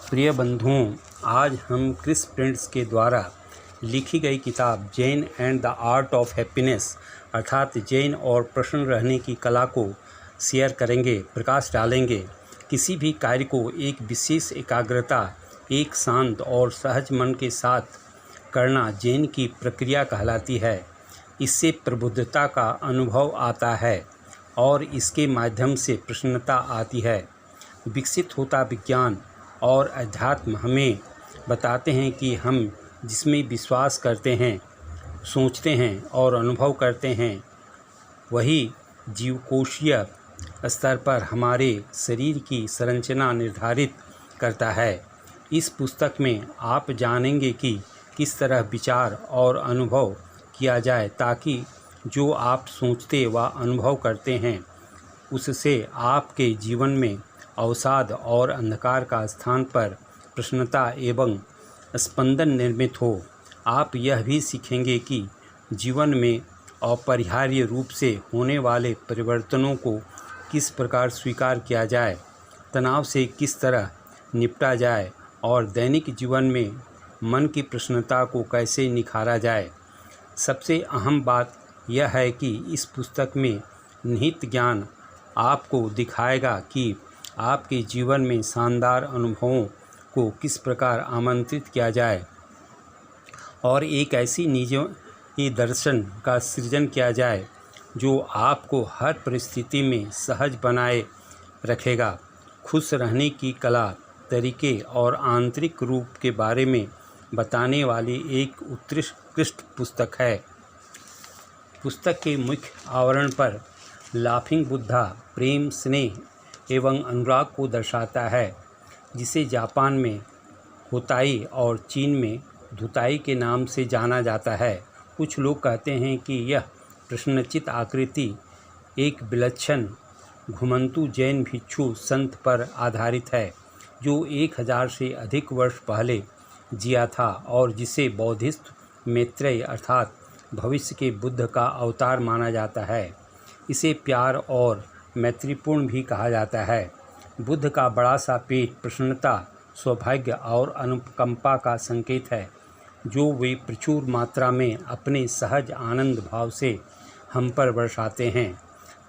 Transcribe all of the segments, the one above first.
प्रिय बंधुओं, आज हम क्रिस प्रिंट्स के द्वारा लिखी गई किताब Jain and the art of happiness अर्थात जैन और प्रसन्न रहने की कला को शेयर करेंगे, प्रकाश डालेंगे। किसी भी कार्य को एक विशेष एकाग्रता, एक शांत और सहज मन के साथ करना जैन की प्रक्रिया कहलाती है। इससे प्रबुद्धता का अनुभव आता है और इसके माध्यम से प्रसन्नता आती है। विकसित होता विज्ञान और अध्यात्म हमें बताते हैं कि हम जिसमें विश्वास करते हैं, सोचते हैं और अनुभव करते हैं, वही जीवकोशीय स्तर पर हमारे शरीर की संरचना निर्धारित करता है। इस पुस्तक में आप जानेंगे कि किस तरह विचार और अनुभव किया जाए ताकि जो आप सोचते व अनुभव करते हैं उससे आपके जीवन में अवसाद और अंधकार का स्थान पर प्रसन्नता एवं स्पंदन निर्मित हो। आप यह भी सीखेंगे कि जीवन में अपरिहार्य रूप से होने वाले परिवर्तनों को किस प्रकार स्वीकार किया जाए, तनाव से किस तरह निपटा जाए और दैनिक जीवन में मन की प्रसन्नता को कैसे निखारा जाए। सबसे अहम बात यह है कि इस पुस्तक में निहित ज्ञान आपको दिखाएगा कि आपके जीवन में शानदार अनुभवों को किस प्रकार आमंत्रित किया जाए और एक ऐसी निजी दर्शन का सृजन किया जाए जो आपको हर परिस्थिति में सहज बनाए रखेगा। खुश रहने की कला, तरीके और आंतरिक रूप के बारे में बताने वाली एक उत्कृष्ट पुस्तक है। पुस्तक के मुख्य आवरण पर लाफिंग बुद्धा प्रेम, स्नेह एवं अनुराग को दर्शाता है, जिसे जापान में होताई और चीन में धुताई के नाम से जाना जाता है। कुछ लोग कहते हैं कि यह प्रश्नचित आकृति एक विलक्षण घुमंतु जैन भिक्षु संत पर आधारित है जो 1000 से अधिक वर्ष पहले जिया था और जिसे बौद्धिस्ट मैत्रेय अर्थात भविष्य के बुद्ध का अवतार माना जाता है। इसे प्यार और मैत्रीपूर्ण भी कहा जाता है। बुद्ध का बड़ा सा पेट प्रसन्नता, सौभाग्य और अनुकंपा का संकेत है जो वे प्रचुर मात्रा में अपने सहज आनंद भाव से हम पर बरसाते हैं।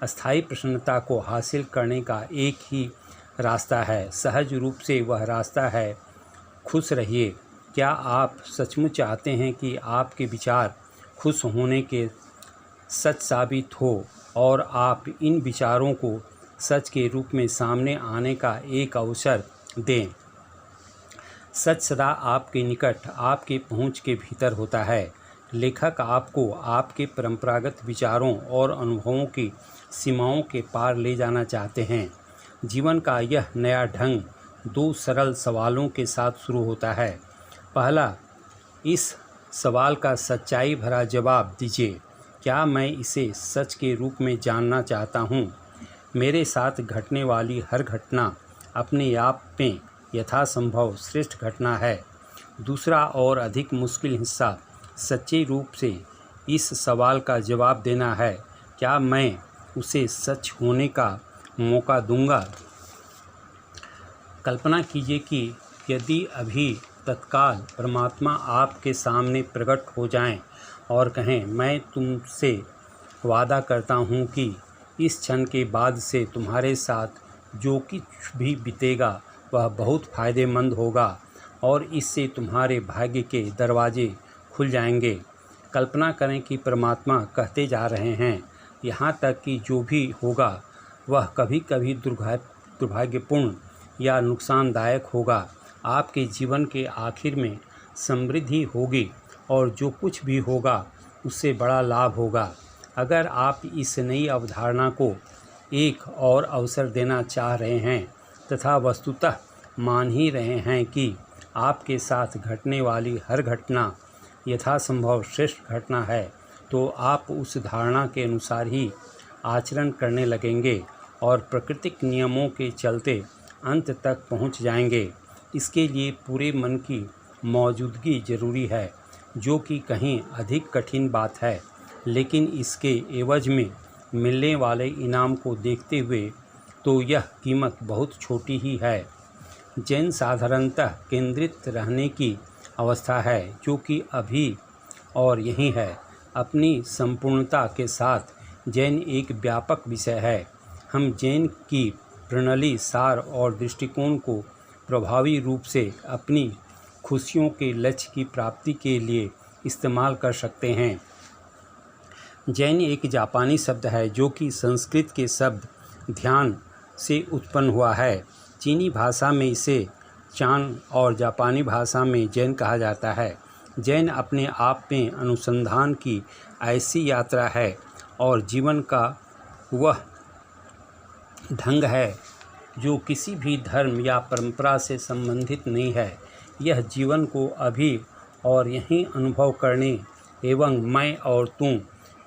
अस्थायी प्रसन्नता को हासिल करने का एक ही रास्ता है, सहज रूप से वह रास्ता है खुश रहिए। क्या आप सचमुच चाहते हैं कि आपके विचार खुश होने के सच साबित हो और आप इन विचारों को सच के रूप में सामने आने का एक अवसर दें? सच सदा आपके निकट, आपके पहुंच के भीतर होता है। लेखक आपको आपके परंपरागत विचारों और अनुभवों की सीमाओं के पार ले जाना चाहते हैं। जीवन का यह नया ढंग 2 सरल सवालों के साथ शुरू होता है। पहला, इस सवाल का सच्चाई भरा जवाब दीजिए, क्या मैं इसे सच के रूप में जानना चाहता हूँ? मेरे साथ घटने वाली हर घटना अपने आप में यथासंभव श्रेष्ठ घटना है। दूसरा और अधिक मुश्किल हिस्सा सच्चे रूप से इस सवाल का जवाब देना है, क्या मैं उसे सच होने का मौका दूंगा? कल्पना कीजिए कि यदि अभी तत्काल परमात्मा आपके सामने प्रकट हो जाएं और कहें, मैं तुमसे वादा करता हूँ कि इस क्षण के बाद से तुम्हारे साथ जो कुछ भी बीतेगा वह बहुत फ़ायदेमंद होगा और इससे तुम्हारे भाग्य के दरवाजे खुल जाएंगे। कल्पना करें कि परमात्मा कहते जा रहे हैं, यहाँ तक कि जो भी होगा वह कभी कभी दुर्भाग्यपूर्ण या नुकसानदायक होगा। आपके जीवन के आखिर में समृद्धि होगी और जो कुछ भी होगा उससे बड़ा लाभ होगा। अगर आप इस नई अवधारणा को एक और अवसर देना चाह रहे हैं तथा वस्तुतः मान ही रहे हैं कि आपके साथ घटने वाली हर घटना यथासंभव श्रेष्ठ घटना है, तो आप उस धारणा के अनुसार ही आचरण करने लगेंगे और प्राकृतिक नियमों के चलते अंत तक पहुंच जाएंगे। इसके लिए पूरे मन की मौजूदगी जरूरी है, जो कि कहीं अधिक कठिन बात है, लेकिन इसके एवज में मिलने वाले इनाम को देखते हुए तो यह कीमत बहुत छोटी ही है। जैन साधारणतः केंद्रित रहने की अवस्था है जो कि अभी और यही है। अपनी संपूर्णता के साथ जैन एक व्यापक विषय है। हम जैन की प्रणाली, सार और दृष्टिकोण को प्रभावी रूप से अपनी खुशियों के लक्ष्य की प्राप्ति के लिए इस्तेमाल कर सकते हैं। जैन एक जापानी शब्द है जो कि संस्कृत के शब्द ध्यान से उत्पन्न हुआ है। चीनी भाषा में इसे चान और जापानी भाषा में जैन कहा जाता है। जैन अपने आप में अनुसंधान की ऐसी यात्रा है और जीवन का वह ढंग है जो किसी भी धर्म या परंपरा से संबंधित नहीं है। यह जीवन को अभी और यहीं अनुभव करने एवं मैं और तुम,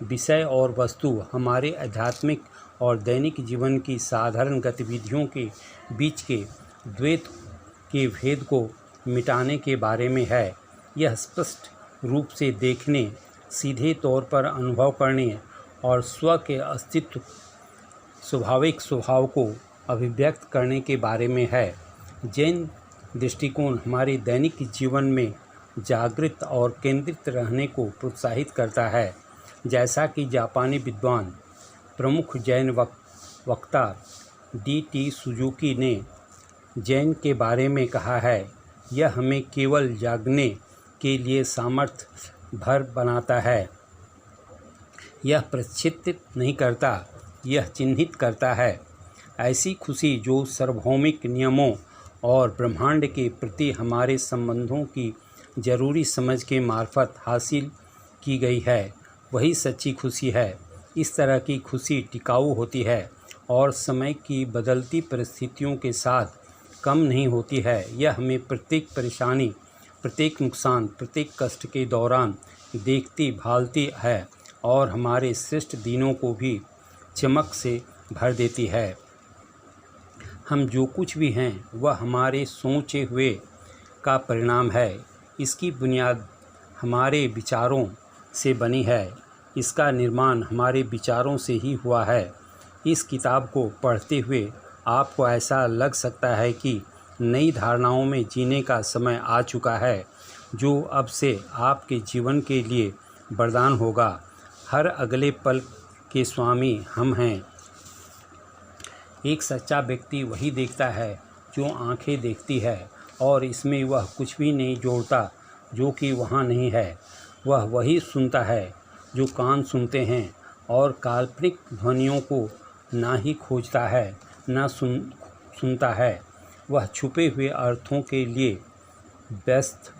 विषय और वस्तु, हमारे आध्यात्मिक और दैनिक जीवन की साधारण गतिविधियों के बीच के द्वैत के भेद को मिटाने के बारे में है। यह स्पष्ट रूप से देखने, सीधे तौर पर अनुभव करने और स्व के अस्तित्व, स्वाभाविक स्वभाव को अभिव्यक्त करने के बारे में है। जैन दृष्टिकोण हमारे दैनिक जीवन में जागृत और केंद्रित रहने को प्रोत्साहित करता है। जैसा कि जापानी विद्वान प्रमुख जैन वक्ता डी.टी. सुजुकी ने जैन के बारे में कहा है, यह हमें केवल जागने के लिए सामर्थ्य भर बनाता है। यह प्रशिक्षित नहीं करता, यह चिन्हित करता है। ऐसी खुशी जो सार्वभौमिक नियमों और ब्रह्मांड के प्रति हमारे संबंधों की जरूरी समझ के मार्फत हासिल की गई है, वही सच्ची खुशी है। इस तरह की खुशी टिकाऊ होती है और समय की बदलती परिस्थितियों के साथ कम नहीं होती है। यह हमें प्रत्येक परेशानी, प्रत्येक नुकसान, प्रत्येक कष्ट के दौरान देखती भालती है और हमारे श्रेष्ठ दिनों को भी चमक से भर देती है। हम जो कुछ भी हैं वह हमारे सोचे हुए का परिणाम है। इसकी बुनियाद हमारे विचारों से बनी है। इसका निर्माण हमारे विचारों से ही हुआ है। इस किताब को पढ़ते हुए आपको ऐसा लग सकता है कि नई धारणाओं में जीने का समय आ चुका है, जो अब से आपके जीवन के लिए वरदान होगा। हर अगले पल के स्वामी हम हैं। एक सच्चा व्यक्ति वही देखता है जो आंखें देखती है और इसमें वह कुछ भी नहीं जोड़ता जो कि वहाँ नहीं है। वह वही सुनता है जो कान सुनते हैं और काल्पनिक ध्वनियों को ना ही खोजता है ना सुनता है। वह छुपे हुए अर्थों के लिए व्यस्त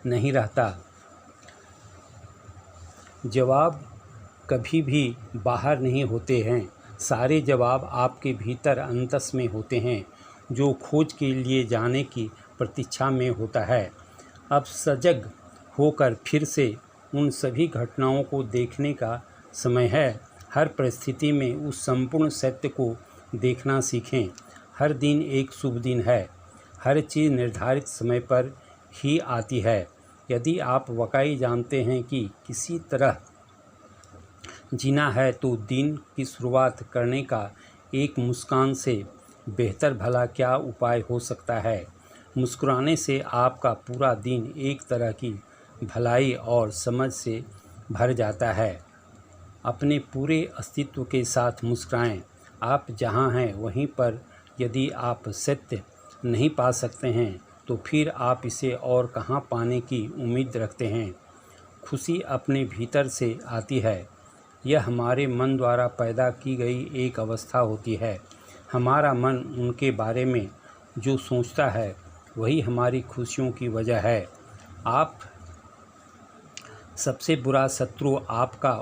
नहीं रहता। जवाब कभी भी बाहर नहीं होते हैं, सारे जवाब आपके भीतर अंतस में होते हैं, जो खोज के लिए जाने की प्रतीक्षा में होता है। अब सजग होकर फिर से उन सभी घटनाओं को देखने का समय है। हर परिस्थिति में उस संपूर्ण सत्य को देखना सीखें। हर दिन एक शुभ दिन है। हर चीज़ निर्धारित समय पर ही आती है। यदि आप वाकई जानते हैं कि किसी तरह जीना है तो दिन की शुरुआत करने का एक मुस्कान से बेहतर भला क्या उपाय हो सकता है। मुस्कुराने से आपका पूरा दिन एक तरह की भलाई और समझ से भर जाता है। अपने पूरे अस्तित्व के साथ मुस्कुराएं। आप जहां हैं वहीं पर यदि आप सत्य नहीं पा सकते हैं तो फिर आप इसे और कहां पाने की उम्मीद रखते हैं। खुशी अपने भीतर से आती है। यह हमारे मन द्वारा पैदा की गई एक अवस्था होती है। हमारा मन उनके बारे में जो सोचता है वही हमारी खुशियों की वजह है। आप सबसे बुरा शत्रु आपका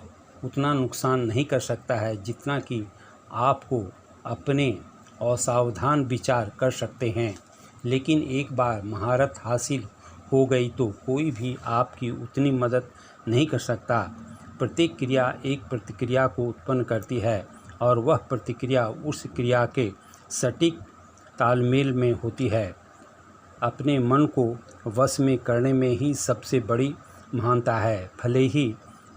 उतना नुकसान नहीं कर सकता है जितना कि आपको अपने असावधान विचार कर सकते हैं। लेकिन एक बार महारत हासिल हो गई तो कोई भी आपकी उतनी मदद नहीं कर सकता। प्रत्येक क्रिया एक प्रतिक्रिया को उत्पन्न करती है और वह प्रतिक्रिया उस क्रिया के सटीक तालमेल में होती है। अपने मन को वश में करने में ही सबसे बड़ी महानता है। भले ही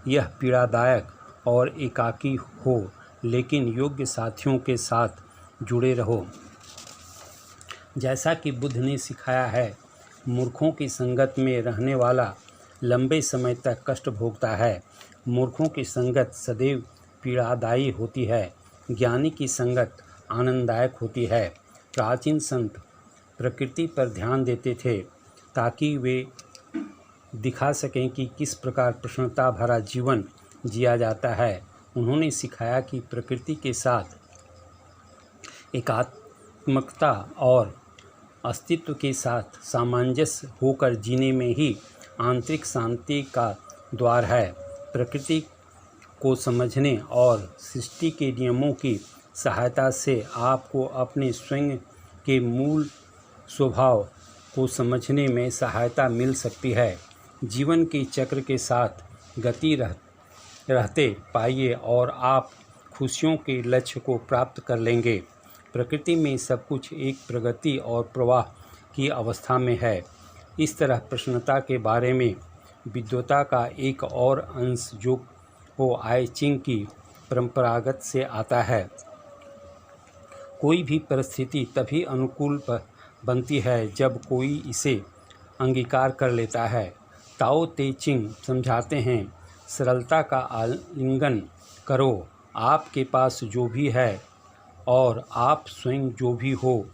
यह पीड़ादायक और एकाकी हो, लेकिन योग्य साथियों के साथ जुड़े रहो। जैसा कि बुद्ध ने सिखाया है, मूर्खों की संगत में रहने वाला लंबे समय तक कष्ट भोगता है। मूर्खों की संगत सदैव पीड़ादायी होती है। ज्ञानी की संगत आनंददायक होती है। प्राचीन संत प्रकृति पर ध्यान देते थे ताकि वे दिखा सकें कि किस प्रकार प्रसन्नता भरा जीवन जिया जाता है। उन्होंने सिखाया कि प्रकृति के साथ एकात्मकता और अस्तित्व के साथ सामंजस्य होकर जीने में ही आंतरिक शांति का द्वार है। प्रकृति को समझने और सृष्टि के नियमों की सहायता से आपको अपने स्वयं के मूल स्वभाव को समझने में सहायता मिल सकती है। जीवन के चक्र के साथ गति रहते पाइए और आप खुशियों के लक्ष्य को प्राप्त कर लेंगे। प्रकृति में सब कुछ एक प्रगति और प्रवाह की अवस्था में है। इस तरह प्रसन्नता के बारे में विद्वता का एक और अंश जो वो आई चिंग की परंपरागत से आता है। कोई भी परिस्थिति तभी अनुकूल बनती है जब कोई इसे अंगीकार कर लेता है। ताओ ते चिंग समझाते हैं, सरलता का आलिंगन करो। आपके पास जो भी है और आप स्वयं जो भी हो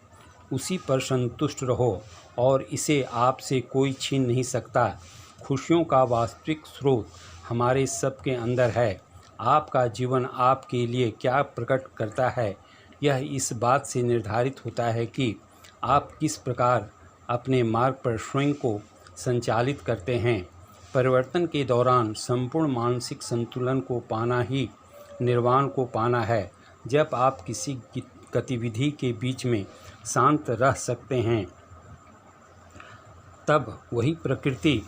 उसी पर संतुष्ट रहो और इसे आपसे कोई छीन नहीं सकता। खुशियों का वास्तविक स्रोत हमारे सबके अंदर है। आपका जीवन आपके लिए क्या प्रकट करता है, यह इस बात से निर्धारित होता है कि आप किस प्रकार अपने मार्ग पर स्वयं को संचालित करते हैं। परिवर्तन के दौरान संपूर्ण मानसिक संतुलन को पाना ही निर्वाण को पाना है। जब आप किसी गतिविधि के बीच में शांत रह सकते हैं, तब वही प्रकृति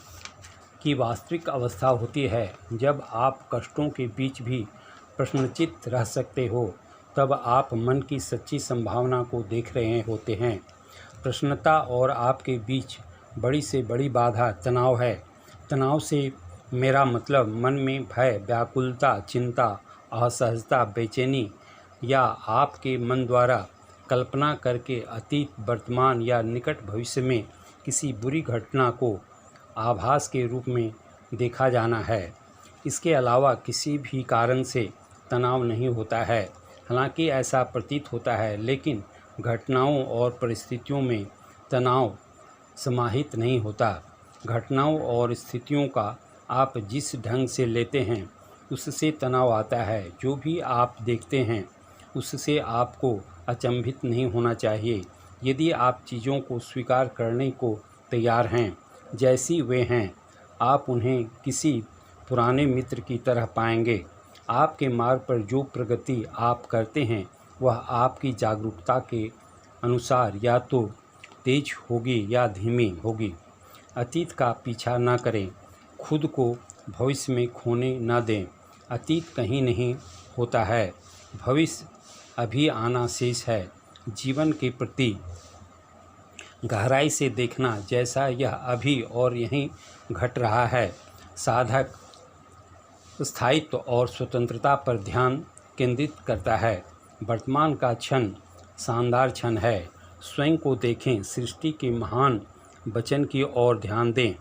की वास्तविक अवस्था होती है। जब आप कष्टों के बीच भी प्रसन्नचित्त रह सकते हो, तब आप मन की सच्ची संभावना को देख रहे होते हैं। प्रसन्नता और आपके बीच बड़ी से बड़ी बाधा तनाव है। तनाव से मेरा मतलब मन में भय, व्याकुलता, चिंता, असहजता, बेचैनी या आपके मन द्वारा कल्पना करके अतीत, वर्तमान या निकट भविष्य में किसी बुरी घटना को आभास के रूप में देखा जाना है। इसके अलावा किसी भी कारण से तनाव नहीं होता है। हालांकि ऐसा प्रतीत होता है, लेकिन घटनाओं और परिस्थितियों में तनाव समाहित नहीं होता। घटनाओं और स्थितियों का आप जिस ढंग से लेते हैं उससे तनाव आता है। जो भी आप देखते हैं उससे आपको अचंभित नहीं होना चाहिए। यदि आप चीज़ों को स्वीकार करने को तैयार हैं जैसी वे हैं, आप उन्हें किसी पुराने मित्र की तरह पाएंगे। आपके मार्ग पर जो प्रगति आप करते हैं वह आपकी जागरूकता के अनुसार या तो तेज होगी या धीमी होगी। अतीत का पीछा न करें, खुद को भविष्य में खोने न दें। अतीत कहीं नहीं होता है, भविष्य अभी आना शेष है। जीवन के प्रति गहराई से देखना, जैसा यह अभी और यहीं घट रहा है। साधक स्थायित्व और स्वतंत्रता पर ध्यान केंद्रित करता है। वर्तमान का क्षण शानदार क्षण है। स्वयं को देखें, सृष्टि के महान वचन की ओर ध्यान दें।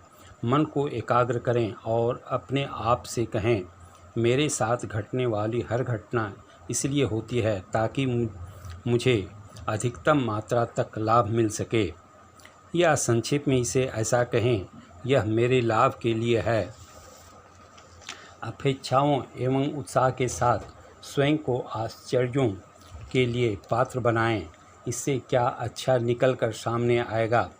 मन को एकाग्र करें और अपने आप से कहें, मेरे साथ घटने वाली हर घटना इसलिए होती है ताकि मुझे अधिकतम मात्रा तक लाभ मिल सके। या संक्षेप में इसे ऐसा कहें, यह मेरे लाभ के लिए है। अपेक्षाओं एवं उत्साह के साथ स्वयं को आश्चर्यों के लिए पात्र बनाएं। इससे क्या अच्छा निकल कर सामने आएगा।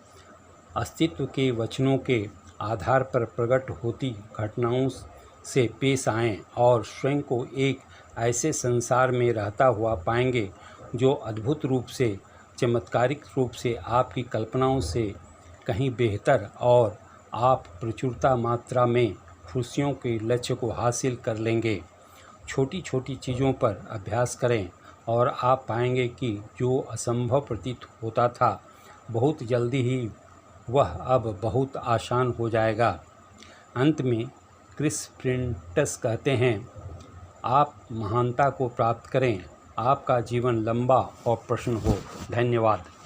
अस्तित्व के वचनों के आधार पर प्रकट होती घटनाओं से पेश आएं और स्वयं को एक ऐसे संसार में रहता हुआ पाएंगे जो अद्भुत रूप से, चमत्कारिक रूप से आपकी कल्पनाओं से कहीं बेहतर, और आप प्रचुरता मात्रा में खुशियों के लक्ष्य को हासिल कर लेंगे। छोटी छोटी चीज़ों पर अभ्यास करें और आप पाएंगे कि जो असंभव प्रतीत होता था, बहुत जल्दी ही वह अब बहुत आसान हो जाएगा। अंत में क्रिस प्रिंटस कहते हैं, आप महानता को प्राप्त करें, आपका जीवन लंबा और प्रसन्न हो। धन्यवाद।